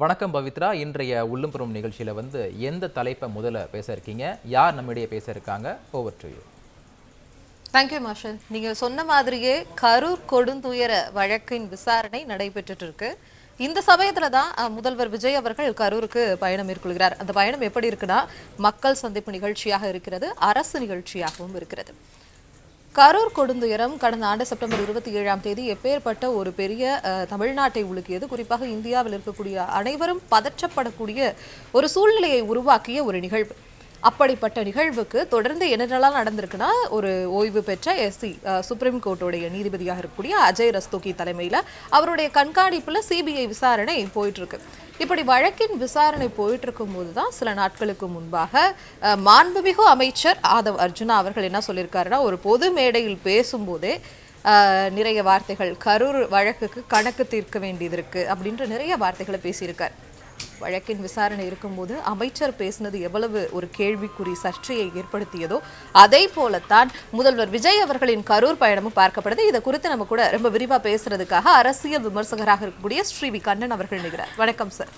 வணக்கம் பவித்ரா. இன்றைய உள்ளும்புறம் நிகழ்ச்சியில எந்த தலைப்பை முதல்ல பேச இருக்கீங்க? யார் நம்மிடையே பேச இருக்காங்க? Over to you. Thank you marshal. நீங்க சொன்ன மாதிரியே கரூர் கொடுந்துயர வழக்கின் விசாரணை நடைபெற்றுட்டு இருக்கு. இந்த சமயத்துல தான் முதல்வர் விஜய் அவர்கள் கரூருக்கு பயணம் மேற்கொள்கிறார். அந்த பயணம் எப்படி இருக்குன்னா, மக்கள் சந்திப்பு நிகழ்ச்சியாக இருக்கிறது, அரசு நிகழ்ச்சியாகவும் இருக்கிறது. கரூர் கொடுந்துயரம் கடந்த ஆண்டு செப்டம்பர் 27ஆம் தேதி எப்பேற்பட்ட ஒரு பெரிய தமிழ்நாட்டை உலுக்கியது. குறிப்பாக இந்தியாவில் இருக்கக்கூடிய அனைவரும் பதற்றப்படக்கூடிய ஒரு சூழ்நிலையை உருவாக்கிய ஒரு நிகழ்வு. அப்படிப்பட்ட நிகழ்வுக்கு தொடர்ந்து என்னென்னலாம் நடந்திருக்குன்னா, ஒரு ஓய்வு பெற்ற எஸ்சி சுப்ரீம் கோர்ட்டுடைய நீதிபதியாக இருக்கக்கூடிய அஜய் ரஸ்தோகி தலைமையில் அவருடைய கண்காணிப்பில் சிபிஐ விசாரணை போயிட்டு இருக்கு. இப்படி வழக்கின் விசாரணை போயிட்டு இருக்கும் போதுதான் சில நாட்களுக்கு முன்பாக மாண்புமிகு அமைச்சர் ஆதவ் அர்ஜுனா அவர்கள் என்ன சொல்லியிருக்காருன்னா, ஒரு பொது மேடையில் பேசும்போதே நிறைய வார்த்தைகள், கரூர் வழக்குக்கு கணக்கு தீர்க்க வேண்டியது இருக்கு அப்படின்ற நிறைய வார்த்தைகளை பேசியிருக்கார். வழக்கின் விசாரணை இருக்கும்போது அமைச்சர் பேசினது எவ்வளவு ஒரு கேள்விக்குறி சர்ச்சையை ஏற்படுத்தியதோ அதே போலத்தான் முதல்வர் விஜய் அவர்களின் கரூர் பயணமும் பார்க்கப்படுது. இதை குறித்து நம்ம கூட ரொம்ப விரிவா பேசுறதுக்காக அரசியல் விமர்சகராக இருக்கக்கூடிய ஸ்ரீ வி கண்ணன் அவர்கள் நிற்கிறார். வணக்கம் சார்.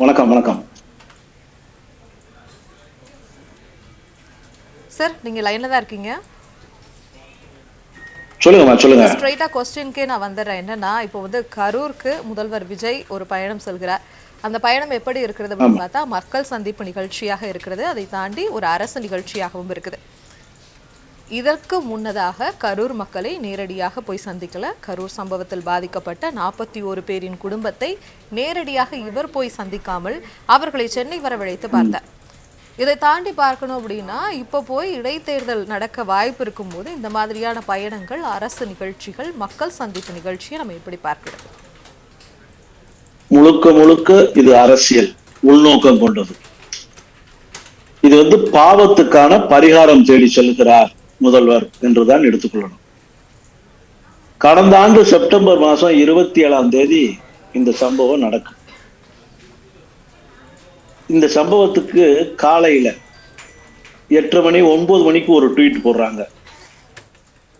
வணக்கம். வணக்கம் சார், நீங்க லைன்ல தான் இருக்கீங்க. சொல்லுங்க. ஸ்ட்ரைட்டா क्वेश्चनக்கே நான் வந்துடுறேன். என்னன்னா, இப்போ கரூருக்கு முதல்வர் விஜய் ஒரு பயணம் செல்கிறார். அந்த பயணம் எப்படி இருக்கிறது அப்படின்னு பார்த்தா, மக்கள் சந்திப்பு நிகழ்ச்சியாக இருக்கிறது. அதை தாண்டி ஒரு அரசு நிகழ்ச்சியாகவும் இருக்குது. இதற்கு முன்னதாக கரூர் மக்களை நேரடியாக போய் சந்திக்கல. கரூர் சம்பவத்தில் பாதிக்கப்பட்ட 41 பேரின் குடும்பத்தை நேரடியாக இவர் போய் சந்திக்காமல் அவர்களை சென்னை வரவழைத்து பார்த்தார். இதை தாண்டி பார்க்கணும் அப்படின்னா, இப்போ போய் இடைத்தேர்தல் நடக்க வாய்ப்பு இருக்கும்போது இந்த மாதிரியான பயணங்கள், அரசு நிகழ்ச்சிகள், மக்கள் சந்திப்பு நிகழ்ச்சியை நம்ம எப்படி பார்க்கிறது? முழுக்க இது அரசியல் உள்நோக்கம் கொண்டது. இது பாவத்துக்கான பரிகாரம் தேடி செல்கிறார் முதல்வர் என்றுதான் எடுத்துக்கொள்ளணும். கடந்த ஆண்டு செப்டம்பர் மாதம் 27ஆம் தேதி இந்த சம்பவம் நடக்கும். இந்த சம்பவத்துக்கு காலையில 8:30 மணி 9 மணிக்கு ஒரு ட்வீட் போடுறாங்க.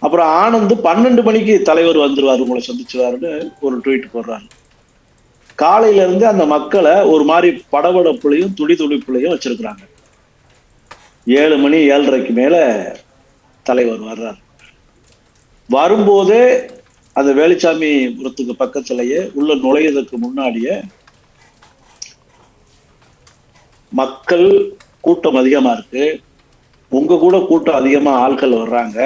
அப்புறம் ஆனந்த் 12 மணிக்கு தலைவர் வந்துருவாரு, உங்களை சந்திச்சுவாருன்னு ஒரு ட்வீட் போடுறாங்க. காலையில இருந்து அந்த மக்களை ஒரு மாதிரி படபடப்புலையும் துடிதுடிப்புலையும் வச்சிருக்கிறாங்க. 7 மணி 7:30க்கு மேல தலைவர் வர்றார். வரும்போதே அந்த வேலுச்சாமிபுரத்துக்கு பக்கத்திலேயே உள்ள நுழையதுக்கு முன்னாடியே மக்கள் கூட்டம் அதிகமா இருக்கு, உங்க கூட கூட்டம் அதிகமா ஆட்கள் வர்றாங்க,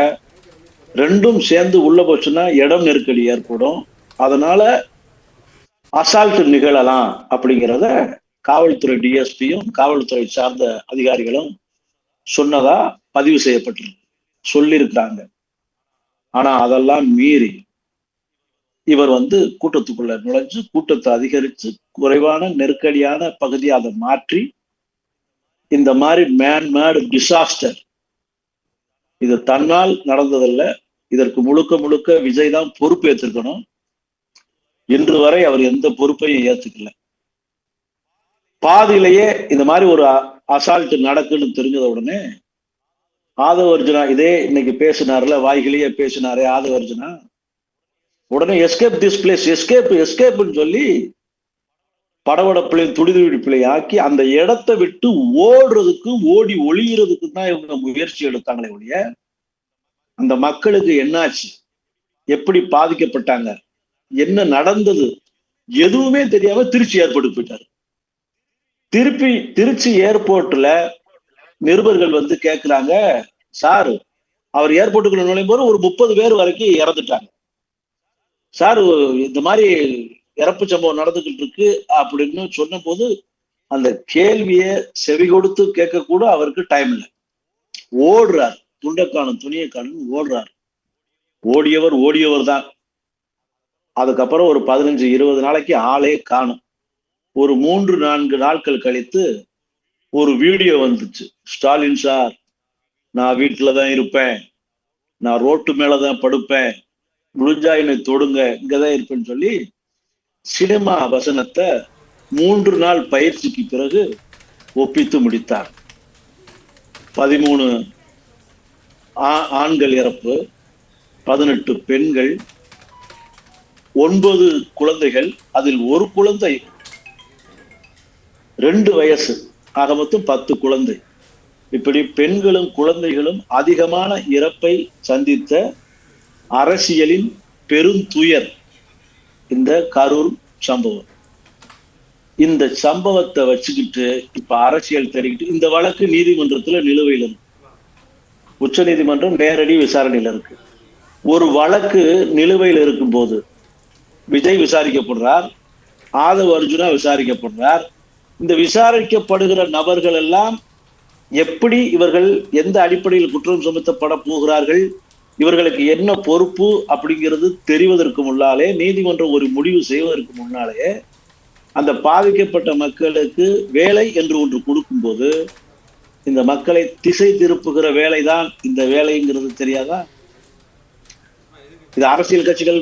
ரெண்டும் சேர்ந்து உள்ள போச்சுன்னா இடம் நெருக்கடி ஏற்படும், அதனால அசால்ட் நிகழலாம் அப்படிங்கிறத காவல்துறை டிஎஸ்பியும் காவல்துறை சார்ந்த அதிகாரிகளும் சொன்னதா பதிவு செய்யப்பட்டிருக்கு, சொல்லியிருக்காங்க. ஆனா அதெல்லாம் மீறி இவர் கூட்டத்துக்குள்ள நுழைஞ்சு கூட்டத்தை அதிகரிச்சு குறைவான நெருக்கடியான பகுதியை அதை மாற்றி இந்த மாதிரி மேன்மேடு டிசாஸ்டர், இது தன்னால் நடந்ததில்ல, இதற்கு முழுக்க விஜய் தான் பொறுப்பு ஏற்றுக்கணும். இன்று வரை அவர் எந்த பொறுப்பையும் ஏத்துக்கல. பாதியிலேயே இந்த மாதிரி ஒரு அசால்ட் நடக்குன்னு தெரிஞ்சத உடனே ஆதவ அர்ஜுனா, இதே இன்னைக்கு பேசினார்ல, வாய்கிலேயே பேசினாரே ஆதவ அர்ஜுனா, உடனே எஸ்கேப் திஸ் பிளேஸ், எஸ்கேப்னு சொல்லி படபடப்பிள்ளையும் துடிதுடிப்பிள்ளையும் ஆக்கி அந்த இடத்தை விட்டு ஓடுறதுக்கு, ஓடி ஒளிகிறதுக்கு தான் இவங்க முயற்சி எடுத்தாங்களே ஒழிய, அந்த மக்களுக்கு என்னாச்சு, எப்படி பாதிக்கப்பட்டாங்க, என்ன நடந்தது எதுவுமே தெரியாம திருச்சி ஏர்போர்ட்டுக்கு போயிட்டாரு. திருச்சி ஏர்போர்ட்ல நிருபர்கள் கேட்கிறாங்க, சார் அவர் ஏர்போர்ட்டுக்குள்ள நுழையும் போது ஒரு 30 பேர் வரைக்கும் இறந்துட்டாங்க சார், இந்த மாதிரி இறப்பு சம்பவம் நடந்துகிட்டு இருக்கு அப்படின்னு சொன்ன போது அந்த கேள்வியை செவி கொடுத்து கேட்க கூட அவருக்கு டைம் இல்லை. ஓடுறார், துண்டக்கானும் துணியக்கானும் ஓடுறார். ஓடியவர் தான். அதுக்கப்புறம் ஒரு 15-20 நாளைக்கு ஆளே காணும். ஒரு 3-4 நாட்கள் கழித்து ஒரு வீடியோ வந்துச்சு. ஸ்டாலின் சார், நான் வீட்டுலதான் இருப்பேன், நான் ரோட்டு மேலதான் படுப்பேன், முடிஞ்சா என்னை தொடுங்க, இங்கதான் இருப்பேன்னு சொல்லி சினிமா வசனத்தை 3 நாள் பயிற்சிக்கு பிறகு ஒப்பித்து முடித்தார். 13 ஆண்கள் இறப்பு, 18 பெண்கள், 9 குழந்தைகள், அதில் ஒரு குழந்தை 2 வயசு, ஆக மொத்தம் 10 குழந்தை. இப்படி பெண்களும் குழந்தைகளும் அதிகமான இறப்பை சந்தித்த அரசியலின் பெருந்துயர் இந்த கரூர் சம்பவம். இந்த சம்பவத்தை வச்சுக்கிட்டு இப்ப அரசியல் தெரிவிக்கிட்டு இந்த வழக்கு நீதிமன்றத்துல நிலுவையில் இருக்கு. உச்ச நீதிமன்றம் நேரடி விசாரணையில் இருக்கு. ஒரு வழக்கு நிலுவையில் இருக்கும் போது விஜய் விசாரிக்கப்படுறார், ஆதவ் அர்ஜுனா விசாரிக்கப்படுறார். இந்த விசாரிக்கப்படுகிற நபர்கள் எல்லாம் எப்படி, இவர்கள் எந்த அடிப்படையில் குற்றம் சுமத்தப்பட போகிறார்கள், இவர்களுக்கு என்ன பொறுப்பு அப்படிங்கிறது தெரிவதற்கு முன்னாலே, நீதிமன்றம் ஒரு முடிவு செய்வதற்கு முன்னாலே அந்த பாதிக்கப்பட்ட மக்களுக்கு வேலை என்று ஒன்று கொடுக்கும்போது இந்த மக்களை திசை திருப்புகிற வேலைதான் இந்த வேலைங்கிறது தெரியாதா? இது அரசியல் கட்சிகள்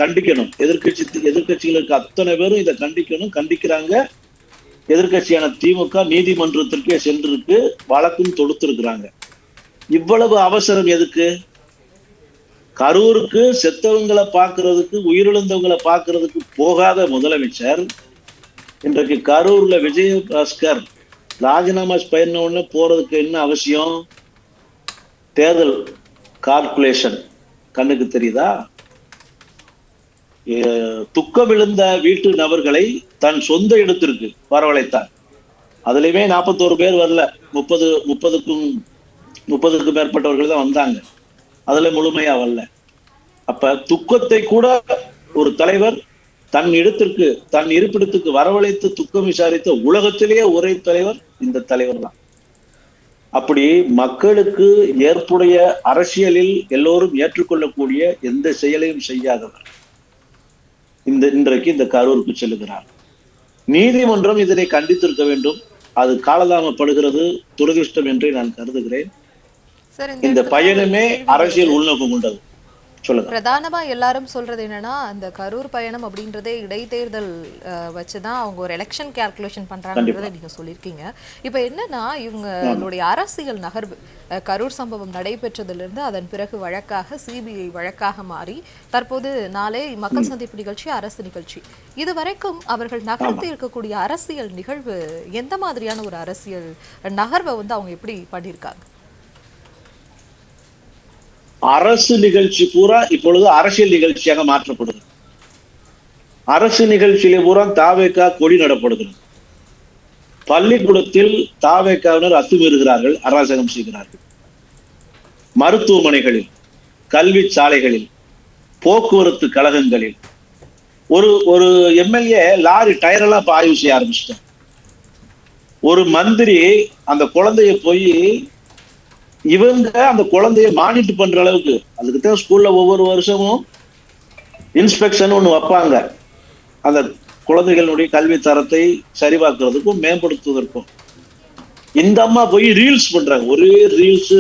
கண்டிக்கணும். எதிர்கட்சிகளுக்கு அத்தனை பேரும் இதை கண்டிக்கணும், கண்டிக்கிறாங்க. எதிர்கட்சியான திமுக நீதிமன்றத்திற்கே சென்றிருக்கு, வழக்கும் தொடுத்திருக்கிறாங்க. இவ்வளவு அவசரம் எதுக்கு? கரூருக்கு செத்தவங்களை பார்க்கறதுக்கு, உயிரிழந்தவங்களை பார்க்கறதுக்கு போகாத முதலமைச்சர் இன்றைக்கு கரூர்ல விஜயபாஸ்கர் ராஜினாமா பண்ண உடனே போறதுக்கு என்ன அவசியம்? தேர்தல் கால்குலேஷன் கண்ணுக்கு தெரியுதா? துக்கம் விழுந்த வீட்டு நபர்களை தன் சொந்த இடத்திற்கு வரவழைத்தார். அதுலயுமே 41 பேர் வரல, 30க்கும் மேற்பட்டவர்கள் தான் வந்தாங்க. அதுல முழுமையா வரல. அப்ப துக்கத்தை கூட ஒரு தலைவர் தன் இடத்திற்கு, தன் இருப்பிடத்துக்கு வரவழைத்து துக்கம் விசாரித்த உலகத்திலேயே ஒரே தலைவர் இந்த தலைவர் தான். அப்படி மக்களுக்கு ஏற்புடைய அரசியலில் எல்லோரும் ஏற்றுக்கொள்ளக்கூடிய எந்த செயலையும் செய்யாதவர் இன்றைக்கு இந்த கரூருக்கு செல்லுகிறார். நீதிமன்றம் இதனை கண்டித்திருக்க வேண்டும். அது காலதாமப்படுகிறது, துரதிருஷ்டம் என்றே நான் கருதுகிறேன். இந்த பயணமே அரசியல் உள்நோக்கம் கொண்டது. சொல்லுங்க. பிரதானமா எல்லாரும் சொல்றது என்னன்னா, அந்த கரூர் பயணம் அப்படின்றதே இடைத்தேர்தல் வச்சுதான் அவங்க ஒரு எலெக்ஷன் கால்குலேஷன் பண்றாங்கன்றதை நீங்க சொல்லியிருக்கீங்க. இப்ப என்னன்னா, இவங்களுடைய அரசியல் நகர்வு கரூர் சம்பவம் நடைபெற்றதிலிருந்து அதன் பிறகு வழக்காக சிபிஐ வழக்காக மாறி தற்போது நாளை மக்கள் சந்திப்பு நிகழ்ச்சி, அரசு நிகழ்ச்சி, இதுவரைக்கும் அவர்கள் நகர்த்தி இருக்கக்கூடிய அரசியல் நிகழ்வு எந்த மாதிரியான ஒரு அரசியல் நகர்வை அவங்க எப்படி பண்ணியிருக்காங்க? அரசு நிகழ்ச்சி பூரா இப்பொழுது அரசியல் நிகழ்ச்சியாக மாற்றப்படுது. அரசு நிகழ்ச்சியிலே பூரா தாவேகா கொடி நடப்படுகிறது. பள்ளிக்கூடத்தில் தாவேகாவினர் அத்துமீறுகிறார்கள், அராஜகம் செய்கிறார்கள். மருத்துவமனைகளில், கல்வி சாலைகளில், போக்குவரத்து கழகங்களில் ஒரு எம்எல்ஏ லாரி டயரெல்லாம் இப்ப ஆய்வு செய்ய ஆரம்பிச்சிட்டார். ஒரு மந்திரி அந்த குழந்தைய போய் இவங்க அந்த குழந்தைய மானிட்டர் பண்ற அளவுக்கு, அதுக்குத்தான் ஸ்கூல்ல ஒவ்வொரு வருஷமும் இன்ஸ்பெக்ஷன் ஒண்ணு வைப்பாங்க, அந்த குழந்தைகளுடைய கல்வி தரத்தை சரிபார்க்கிறதுக்கும் மேம்படுத்துவதற்கும். இந்த அம்மா போய் ரீல்ஸ் பண்றாங்க. ஒரே ரீல்ஸ்,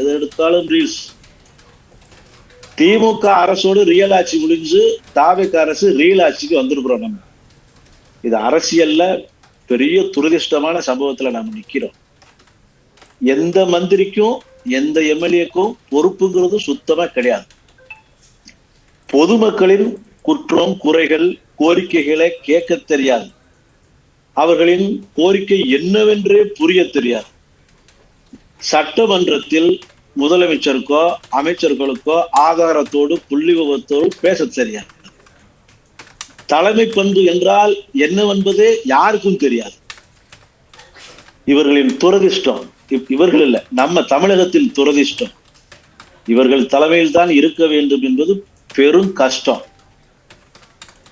எதை எடுத்தாலும் ரீல்ஸ். திமுக அரசோடு ரியல் ஆட்சி முடிஞ்சு தாவேக அரசு ரியல் ஆட்சிக்கு வந்திருக்கிறோம். நம்ம இது அரசியல்ல பெரிய துரதிருஷ்டமான சம்பவத்துல நம்ம நிக்கிறோம். எந்த மந்திரிக்கும் எந்த எம்எல்ஏக்கும் பொறுப்புங்கிறது சுத்தமா கிடையாது. பொதுமக்களின் குற்றம், குறைகள், கோரிக்கைகளை கேட்க தெரியாது. அவர்களின் கோரிக்கை என்னவென்றே புரிய தெரியாது. சட்டமன்றத்தில் முதலமைச்சருக்கோ அமைச்சர்களுக்கோ ஆதாரத்தோடு புள்ளி விவரத்தோடு பேச தெரியாது. தலைமை பண்பு என்றால் என்னவென்பதே யாருக்கும் தெரியாது. இவர்களின் துரதிர்ஷ்டம், இவர்கள் இல்ல, நம்ம தமிழகத்தின் துரதிர்ஷ்டம். இவர்கள் தலைமையில் தான் இருக்க வேண்டும் என்பது பெரும் கஷ்டம்.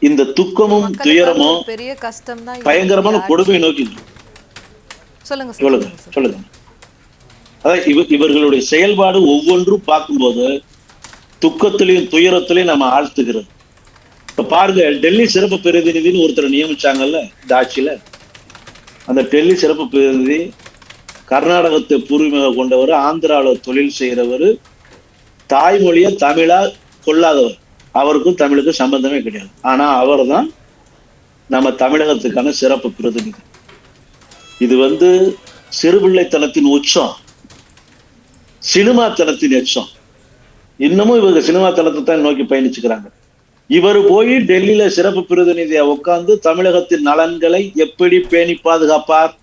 இந்த துக்கமும் துயரமும் பெரிய கஷ்டம் தான், பயங்கரமான கொடுமை நோக்கி. சொல்லுங்க. அதான் இவர்களுடைய செயல்பாடு ஒவ்வொன்றும் பார்க்கும்போது துக்கத்திலையும் துயரத்திலையும் நம்ம ஆழ்த்துகிறது. இப்ப பாருங்க, டெல்லி சிறப்பு பிரதிநிதினு ஒருத்தரை நியமிச்சாங்கல்ல இந்த ஆட்சியில. அந்த டெல்லி சிறப்பு பிரதிநிதி கர்நாடகத்தை பூர்வீகம் கொண்டவர், ஆந்திராவில் தொழில் செய்கிறவர், தாய்மொழிய தமிழா கொள்ளாதவர். அவருக்கும் தமிழுக்கும் சம்பந்தமே கிடையாது. ஆனா அவர் தான் நம்ம தமிழகத்துக்கான சிறப்பு பிரதிநிதி. இது சிறுபிள்ளைத்தனத்தின் உச்சம், சினிமாத்தனத்தின் எச்சம். இன்னமும் இவங்க சினிமாத்தனத்தை தான் நோக்கி பயணிச்சுக்கிறாங்க. இவர் போய் டெல்லியில சிறப்பு பிரதிநிதியா உட்கார்ந்து தமிழகத்தின் நலன்களை எப்படி பேணி பாதுகாப்பார்?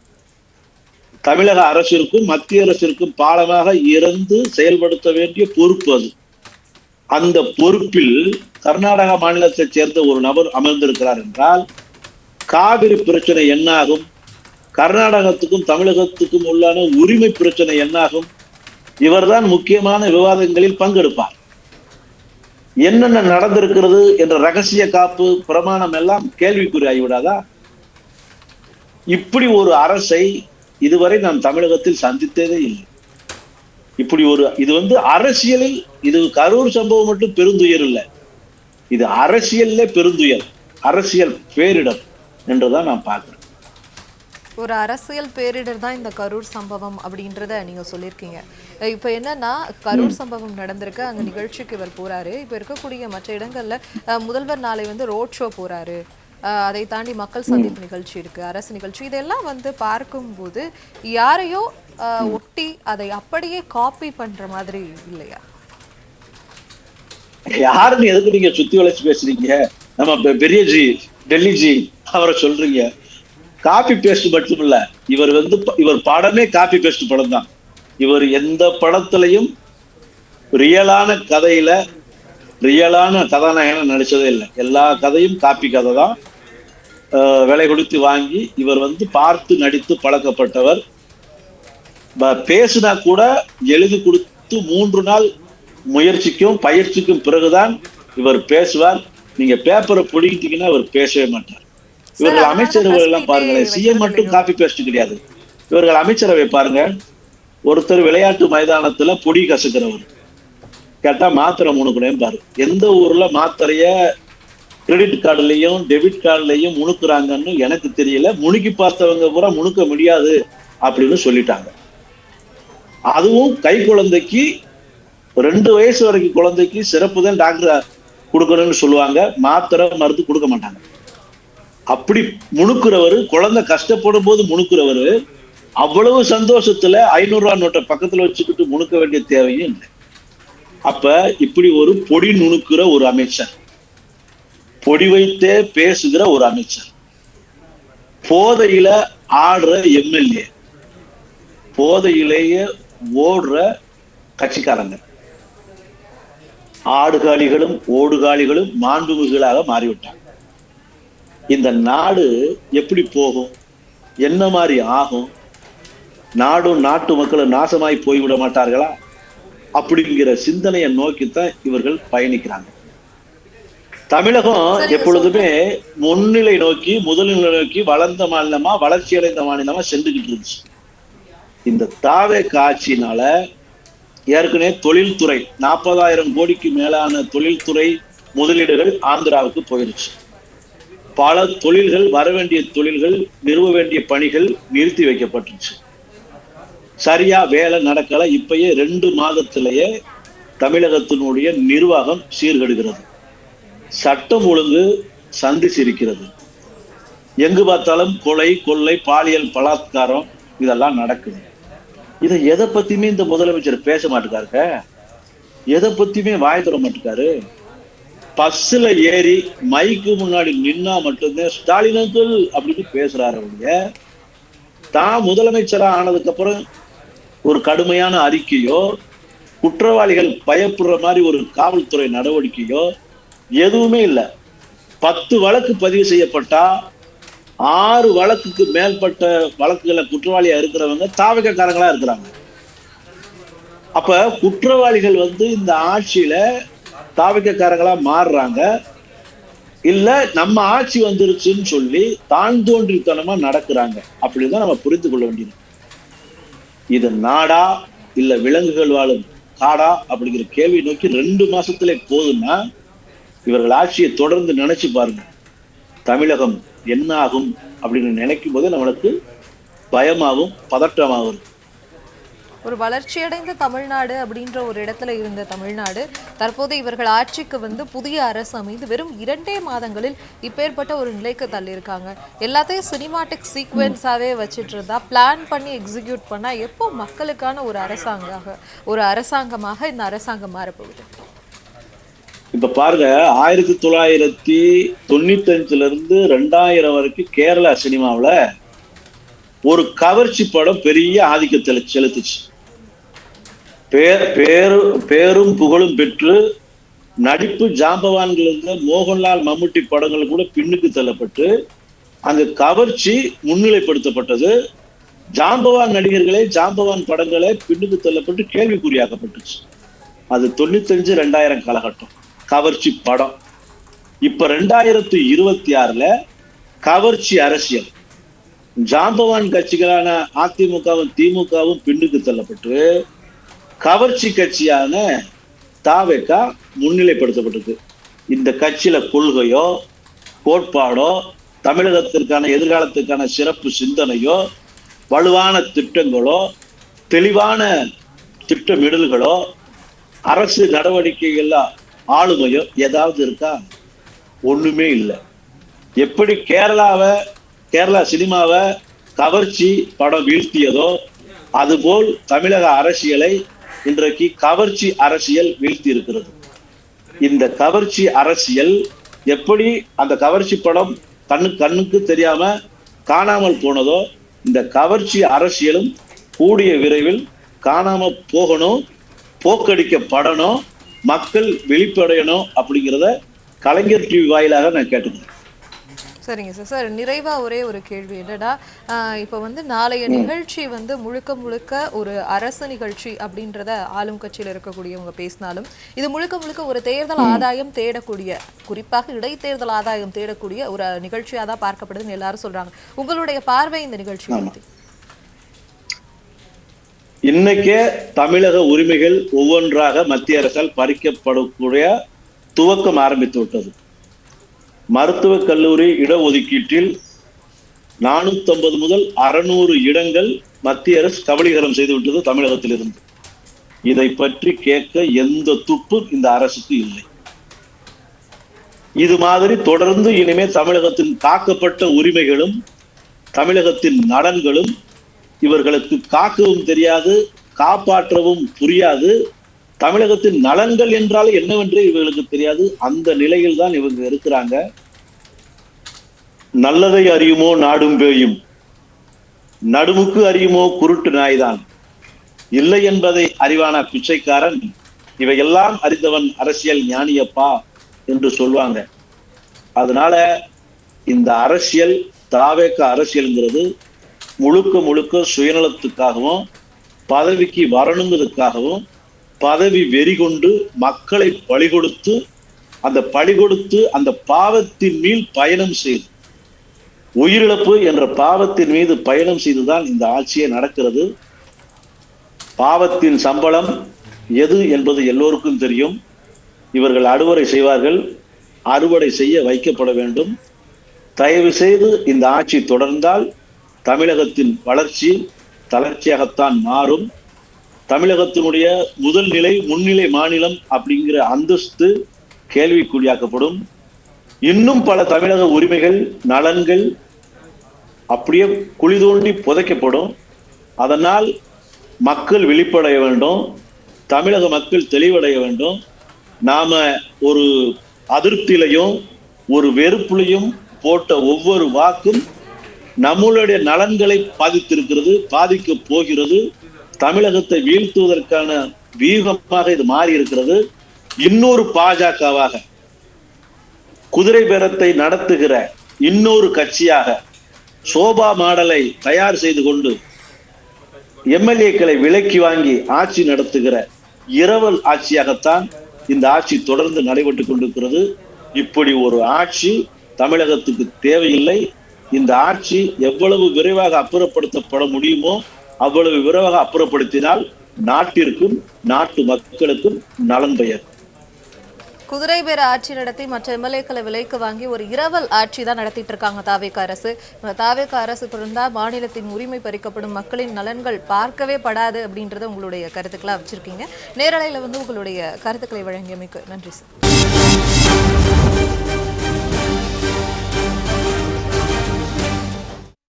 தமிழக அரசிற்கும் மத்திய அரசிற்கும் பாலமாக இருந்து செயல்படுத்த வேண்டிய பொறுப்பு அது. அந்த பொறுப்பில் கர்நாடக மாநிலத்தைச் சேர்ந்த ஒரு நபர் அமர்ந்திருக்கிறார் என்றால் காவிரி பிரச்சனை என்னாகும்? கர்நாடகத்துக்கும் தமிழகத்துக்கும் உள்ளான உரிமை பிரச்சனை என்னாகும்? இவர்தான் முக்கியமான விவாதங்களில் பங்கெடுப்பார். என்னென்ன நடந்திருக்கிறது என்ற ரகசிய காப்பு பிரமாணம் எல்லாம் கேள்விக்குறி ஆகிவிடாதா? இப்படி ஒரு அரசை இதுவரை நான் தமிழகத்தில் சந்தித்ததே இல்லை. இப்படி இது அரசியலில், இது கரூர் சம்பவம் மட்டும் பெருந்துயர் இல்லை, இது அரசியல்ல பெருந்துயர், அரசியல் பேரிடர் என்றுதான் நான் பார்க்கிறேன். ஒரு அரசியல் பேரிடர் தான் இந்த கரூர் சம்பவம் அப்படின்றத நீங்க சொல்லியிருக்கீங்க. இப்ப என்னன்னா, கரூர் சம்பவம் நடந்திருக்கு, அங்க நிகழ்ச்சிக்கு இவர் போறாரு. இப்ப இருக்கக்கூடிய மற்ற இடங்கள்ல முதல்வர் நாளை ரோட் ஷோ போறாரு, அதை தாண்டி மக்கள் சந்திப்பு நிகழ்ச்சி இருக்கு, அரசு நிகழ்ச்சி, இதெல்லாம் பார்க்கும்போது யாரையோ ஒட்டி அதை அப்படியே காப்பி பண்ற மாதிரி இல்லையா? யாருன்னு எதுக்கு நீங்க சுத்தி வளைச்சு பேசுறீங்க? நம்ம பெரியஜி டெல்லிஜி அவரை சொல்றீங்க. காப்பி பேஸ்ட் மட்டும் இல்ல, இவர் படமே காப்பி பேஸ்ட் படம் தான். இவர் எந்த படத்திலையும் ரியலான கதையில ரியலான கதாநாயகன் நடிச்சதே இல்லை. எல்லா கதையும் காப்பி கதை தான், விலை கொடுத்து வாங்கி இவர் பார்த்து நடித்து பழக்கப்பட்டவர். பேசுனா கூட எழுதி கொடுத்து 3 நாள் முயற்சிக்கும் பயிற்சிக்கும் பிறகுதான் இவர் பேசுவார். நீங்க பேப்பரை பிடிக்கிட்டீங்கன்னா இவர் பேசவே மாட்டார். இவர்கள் அமைச்சரவை எல்லாம் பாருங்களேன், சிஎம் மட்டும் காப்பி பேஸ்ட் கிடையாது. இவர்கள் அமைச்சரவை பாருங்க, ஒருத்தர் விளையாட்டு மைதானத்துல பொடி கசக்கிறவர், கேட்டா மாத்திரை முணுக்கணும் பாரு. எந்த ஊர்ல மாத்திரைய கிரெடிட் கார்டுலயும் டெபிட் கார்டுலயும் முணுக்குறாங்கன்னு எனக்கு தெரியல. முணுக்கி பார்த்தவங்க பூரா முணுக்க முடியாது அப்படின்னு சொல்லிட்டாங்க. அதுவும் கை குழந்தைக்கு 2 வயசு வரைக்கும் குழந்தைக்கு சிறப்பு தான் டாக்டர் கொடுக்கணும்னு சொல்லுவாங்க, மாத்திரை மருந்து கொடுக்க மாட்டாங்க. அப்படி முணுக்குறவர், குழந்தை கஷ்டப்படும் போது முணுக்குறவர், அவ்வளவு சந்தோஷத்துல 500 ரூபாய் நோட்டை பக்கத்துல வச்சுக்கிட்டு முணுக்க வேண்டிய தேவையும் இல்லை. அப்ப இப்படி ஒரு பொடி நுணுக்குற ஒரு அமைச்சர், பொடி வைத்தே பேசுகிற ஒரு அமைச்சர், போதையில ஆடுற எம்எல்ஏ, போதையிலேயே ஓடுற கட்சிக்காரங்க, ஆடுகாலிகளும் ஓடுகாலிகளும் மாண்புமிகுகளாக மாறிவிட்டாங்க. இந்த நாடு எப்படி போகும், என்ன மாதிரி ஆகும்? நாடும் நாட்டு மக்களும் நாசமாய் போய்விட மாட்டார்களா? அப்படிங்கிற சிந்தனையை நோக்கித்தான் இவர்கள் பயணிக்கிறாங்க. தமிழகம் எப்பொழுதுமே முன்னிலை நோக்கி, முதல்நிலை நோக்கி வளர்ந்த மாநிலமா, வளர்ச்சி அடைந்த மாநிலமா சென்றுகிட்டு இருந்துச்சு. இந்த தாவே காட்சியினால ஏற்கனவே தொழில்துறை 40,000 கோடிக்கு மேலான தொழில்துறை முதலீடுகள் ஆந்திராவுக்கு போயிருச்சு. பல தொழில்கள், வர வேண்டிய தொழில்கள், நிறுவ வேண்டிய பணிகள் நிறுத்தி வைக்கப்பட்டுருச்சு. சரியா வேலை நடக்கல. இப்பயே 2 மாதத்திலேயே தமிழகத்தினுடைய நிர்வாகம் சீர்கெடுகிறது, சட்டம் ஒழுங்கு சந்தி சிரிக்கிறது. எங்கு பார்த்தாலும் கொலை, கொள்ளை, பாலியல் பலாத்காரம் இதெல்லாம் நடக்குது. இதை எதை பத்தியுமே இந்த முதலமைச்சர் பேச மாட்டேக்காருங்க, எதை பத்தியுமே வாய் தர மாட்டேக்காரு. பஸ்ல ஏறி மைக்கு முன்னாடி நின்னா மட்டும்தான் ஸ்டாலின் அங்கிள் அப்படின்னு பேசுறாரு. அவங்க தான் முதலமைச்சரா ஆனதுக்கு அப்புறம் ஒரு கடுமையான அறிக்கையோ, குற்றவாளிகள் பயப்படுற மாதிரி ஒரு காவல்துறை நடவடிக்கையோ எதுவுமே இல்லை. 10 வழக்கு பதிவு செய்யப்பட்டா 6 வழக்குக்கு மேற்பட்ட வழக்குகளை குற்றவாளியா இருக்கிறவங்க தாவகக்காரங்களா இருக்கிறாங்க. அப்ப குற்றவாளிகள் இந்த ஆட்சியில தாவகக்காரங்களா மாறுறாங்க. இல்ல நம்ம ஆட்சி வந்துருச்சுன்னு சொல்லி தான் தோன்றித்தனமா நடக்கிறாங்க. அப்படிதான் நம்ம புரிந்து கொள்ள வேண்டியது. இது நாடா இல்ல விலங்குகள் வாழும் காடா அப்படிங்கிற கேள்வி நோக்கி 2 மாசத்துல போதுன்னா இவர்கள் ஆட்சியை தொடர்ந்து நினைச்சு பாருங்க, தமிழகம் என்ன ஆகும் அப்படின்னு நினைக்கும் போது நம்மளுக்கு பயமாகவும் பதற்றமாகும். ஒரு வளர்ச்சியடைந்த தமிழ்நாடு அப்படின்ற ஒரு இடத்துல இருந்த தமிழ்நாடு தற்போது இவர்கள் ஆட்சிக்கு புதிய அரசு அமைந்து வெறும் 2 மாதங்களில் இப்பேற்பட்ட ஒரு நிலைக்கு தள்ளியிருக்காங்க. எல்லாத்தையும் சினிமாட்டிக் சீக்வென்ஸாவே வச்சுட்டு இருந்தா, பிளான் பண்ணி எக்ஸிக்யூட் பண்ணா எப்போ மக்களுக்கான ஒரு அரசாங்கமாக இந்த அரசாங்கம் மாறப்போகுது? இப்ப பாருங்க, 1995 இருந்து 2000 வரைக்கும் கேரளா சினிமாவுல ஒரு கவர்ச்சி படம் பெரிய ஆதிக்கத்தில் செலுத்துச்சு. பேரும் புகழும் பெற்று நடிப்பு ஜாம்பவான்கள் இருந்த மோகன்லால் மம்முட்டி படங்கள் கூட பின்னுக்கு தள்ளப்பட்டு அங்கு கவர்ச்சி முன்னிலைப்படுத்தப்பட்டது. ஜாம்பவான் நடிகர்களே ஜாம்பவான் படங்களே பின்னுக்கு தள்ளப்பட்டு கேள்விக்குறியாக்கப்பட்டுச்சு. அது 95-2000 காலகட்டம் கவர்ச்சி படம். இப்ப 2026ல கவர்ச்சி அரசியல். ஜாம்பவான் கட்சிகளான அதிமுகவும் திமுகவும் பின்னுக்கு தள்ளப்பட்டு கவர்ச்சி கட்சியான தாவேக முன்னிலைப்படுத்தப்பட்டது. இந்த கட்சியில கொள்கையோ கோட்பாடோ தமிழகத்திற்கான எதிர்காலத்திற்கான சிறப்பு சிந்தனையோ வலுவான திட்டங்களோ தெளிவான திட்டமிடல்களோ அரசு நடவடிக்கைகள் ஆளுமையோ ஏதாவது இருக்கா? ஒண்ணுமே இல்லை. எப்படி கேரளா சினிமாவை கவர்ச்சி படம் வீழ்த்தியதோ அதுபோல் தமிழக அரசியலை இன்றைக்கு கவர்ச்சி அரசியல் வீழ்த்தி இருக்கிறது. இந்த கவர்ச்சி அரசியல் எப்படி அந்த கவர்ச்சி படம் கண்ணுக்கு தெரியாம காணாமல் போனதோ இந்த கவர்ச்சி அரசியலும் கூடிய விரைவில் காணாம போகணும், போக்கடிக்கப்படணும், மக்கள் வெளிப்படையணும் அப்படிங்கிறத கலைஞர் டிவி வாயிலாக நான் கேட்டுக்கிறேன். சரிங்க சார். சார் நிறைவா ஒரே ஒரு கேள்வி என்னன்னா, இப்போ வந்து நாளைய நிகழ்ச்சி வந்து முழுக்க முழுக்க ஒரு அரசு நிகழ்ச்சி அப்படின்றத ஆளும் கட்சியில் இருக்கக்கூடியவங்க பேசினாலும் இது முழுக்க முழுக்க ஒரு தேர்தல் ஆதாயம் தேடக்கூடிய, குறிப்பாக இடைத்தேர்தல் ஆதாயம் தேடக்கூடிய ஒரு நிகழ்ச்சியா தான் பார்க்கப்படுதுன்னு எல்லாரும் சொல்றாங்க. உங்களுடைய பார்வை இந்த நிகழ்ச்சி பத்தி? இன்னைக்கே தமிழக உரிமைகள் ஒவ்வொன்றாக மத்திய அரசால் பறிக்கப்படக்கூடிய துவக்கம் ஆரம்பித்து விட்டது. மருத்துவக் கல்லூரி இடஒதுக்கீட்டில் 450 முதல் 600 இடங்கள் மத்திய அரசு கபலீகரம் செய்துவிட்டது தமிழகத்திலிருந்து. இதை பற்றி கேட்க எந்த துப்பும் இந்த அரசுக்கு இல்லை. இது மாதிரி தொடர்ந்து இனிமே தமிழகத்தின் காக்கப்பட்ட உரிமைகளும் தமிழகத்தின் நலன்களும் இவர்களுக்கு காக்கவும் தெரியாது, காப்பாற்றவும் புரியாது. தமிழகத்தின் நலன்கள் என்றால் என்னவென்றே இவர்களுக்கு தெரியாது. அந்த நிலையில் தான் இவங்க இருக்கிறாங்க. நல்லதை அறியுமோ நாடும் பேயும், நடுமுக்கு அறியுமோ குருட்டு நாய்தான், இல்லை என்பதை அறிவான பிச்சைக்காரன், இவையெல்லாம் அறிந்தவன் அரசியல் ஞானியப்பா என்று சொல்லுவாங்க. அதனால இந்த அரசியல் தாவேக அரசியல்ங்கிறது முழுக்க முழுக்க சுயநலத்துக்காகவும் பதவிக்கு வரணுங்கிறதுக்காகவும் பதவி வெறி கொண்டு மக்களை பழிகொடுத்து அந்த பாவத்தின் மீது பயணம் செய்து உயிரிழப்பு என்ற பாவத்தின் மீது பயணம் செய்துதான் இந்த ஆட்சியே நடக்கிறது. பாவத்தின் சம்பளம் எது என்பது எல்லோருக்கும் தெரியும். இவர்கள் அறுவடை செய்வார்கள், அறுவடை செய்ய வைக்கப்பட வேண்டும். தயவு செய்து இந்த ஆட்சி தொடர்ந்தால் தமிழகத்தின் வளர்ச்சி தளர்ச்சியாகத்தான் மாறும். தமிழகத்தினுடைய முதல் நிலை முன்னிலை மாநிலம் அப்படிங்கிற அந்தஸ்து கேள்விக்குறியாக்கப்படும். இன்னும் பல தமிழக உரிமைகள் நலன்கள் அப்படியே குழி தோண்டி புதைக்கப்படும். அதனால் மக்கள் விழிப்படைய வேண்டும், தமிழக மக்கள் தெளிவடைய வேண்டும். நாம ஒரு அதிருப்தியிலையும் ஒரு வெறுப்புலையும் போட்ட ஒவ்வொரு வாக்கும் நம்மளுடைய நலன்களை பாதித்திருக்கிறது, பாதிக்க போகிறது. தமிழகத்தை வீழ்த்துவதற்கான வியூகமாக இது மாறி இருக்கிறது. இன்னொரு பாஜகவாக குதிரை பேரத்தை நடத்துகிற இன்னொரு கட்சியாக சோபா மாடலை தயார் செய்து கொண்டு எம்எல்ஏக்களை விலக்கி வாங்கி ஆட்சி நடத்துகிற இரவல் ஆட்சியாகத்தான் இந்த ஆட்சி தொடர்ந்து நடைபெற்றுக் கொண்டிருக்கிறது. இப்படி ஒரு ஆட்சி தமிழகத்துக்கு தேவையில்லை. இந்த ஆட்சி எவ்வளவு விரைவாக அப்புறப்படுத்தப்பட முடியுமோ அவ்வளவு விரைவாக அப்புறப்படுத்தினால் நாட்டிற்கும் நாட்டு மக்களுக்கும் நலன் பெயர். குதிரை பேர ஆட்சி நடத்தி மற்ற எம்எல்ஏக்களை விலைக்கு வாங்கி ஒரு இரவல் ஆட்சி தான் நடத்திட்டு இருக்காங்க தாவேக அரசு. தாவேக அரசு தொடர்ந்தா மாநிலத்தின் உரிமை பறிக்கப்படும், மக்களின் நலன்கள் பார்க்கவே படாது அப்படின்றத உங்களுடைய கருத்துக்களா வச்சிருக்கீங்க. நேரலையில வந்து உங்களுடைய கருத்துக்களை வழங்கியமைக்கு நன்றி சார்.